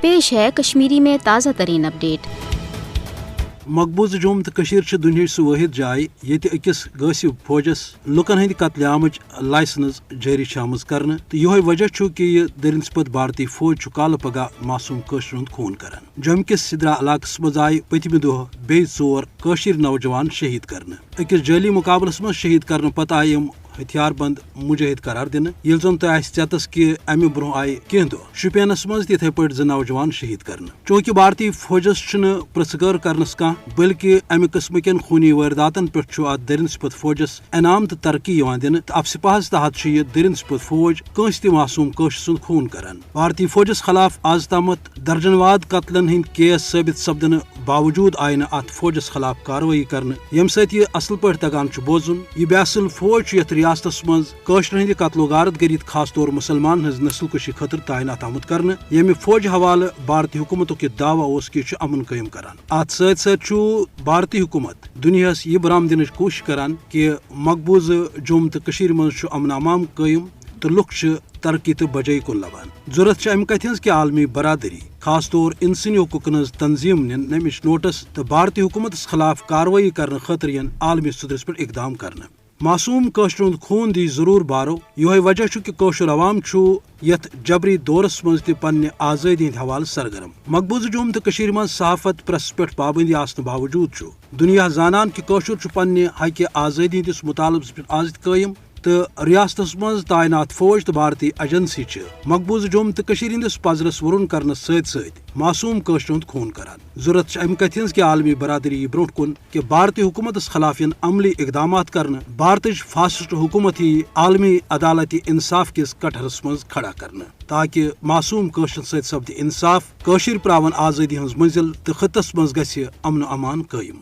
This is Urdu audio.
پیش ہے کشمیری میں تازہ ترین اپڈیٹ۔ مقبوضہ جوم تو دنیا سہ واحد جائے یت اکس غاصب فوجس لکن ہند قتل عامچ لائسنس جاری کرنے تو یہ وجہ کہ یہ درنسپت بھارتی فوج کال پگہ معصوم قشر ہند خون کران۔ جوم کس سدرا علاقہ مز آئے پتمہ دہ بیش نوجوان شہید کرنے۔ اکس جعلی مقابلس مز شہید کرنے پتہ آئے ہتھیار بند مجاہد قرار دن یل زن تہ ٹیتس کہ امہ برہ آئے کی دہ شپینس مز تتھے پہ نوجوان شہید کرنے۔ چونکہ بھارتی فوجس پرسکار کرنس کھانا بلکہ امہ قسم کن خونی وارداتن پہ ات درنسپت فوجس انعام تو ترقی دن اب سپاہس تحت یہ درنسپت فوج کنس تہ معصوم قشر سند خون کران۔ بھارتی فوجس خلاف آز تامت درجن واد قتلن ہند کیس ثابت سپدن باوجود آئی ات فوجس خلاف کاروٲیی کرنے یم ست یہ اصل پہ تگان بوزن یہ بے اصل فوج یت ریاستس مز قشر ہند قتل و غارت گرت خاص طور مسلمان ہز نسل کشی خاطر تعینات آمت کرنے یمہ فوج حوالہ بھارتی حکومت یہ دعوی کہ امن قائم کران۔ ات ست ست بھارتی حکومت دنیاس یہ برام دن کوشش کران کہ مقبوضہ جوم تو مز امن امان قائم تو لوک ترقی تو بجائی کن لبان۔ ضرورت امہ کتھ ہز کہ عالمی برادری خاص طور انسانی حقوقن ہز تنظیم نن نمچ نوٹس تو بھارتی حکومتس خلاف کاروٲیی کرنے خاطر ین عالمی سطحس پہ اقدام کرنے۔ معصوم قشر ہند خون دی ضرور بارو یہ وجہ کہ قشر عوام یت جبری دورس مز تہ پنہ آزادی ہند حوالہ سرگرم۔ مقبوضہ جوم تو مز صحافت پریس پہ پابندی آسن باوجود دنیا زانان کہ قشر پنہ حق آزادی ہندس مطالبس پہ آز قائم تو ریاستس مز تعینات فوج تو بھارتی ایجنسی مقبوضہ جوم تو ہندس پزرس ورن کرنس ست ست معصوم قشر ہند خون کران۔ ضرورت امہ کتھ ہز کہ عالمی برادری یہ برو کن کہ بھارتی حکومتس خلاف عملی اقدامات کرنے بھارتچ فاسسٹ حکومت عالمی عدالتی انصاف کس کٹہرس مز کھڑا کرنے تاکہ معصوم قشر ست سپد انصاف قشر پراون آزادی ہز منزل تو خطس مز گژھِ امن و امان قائم۔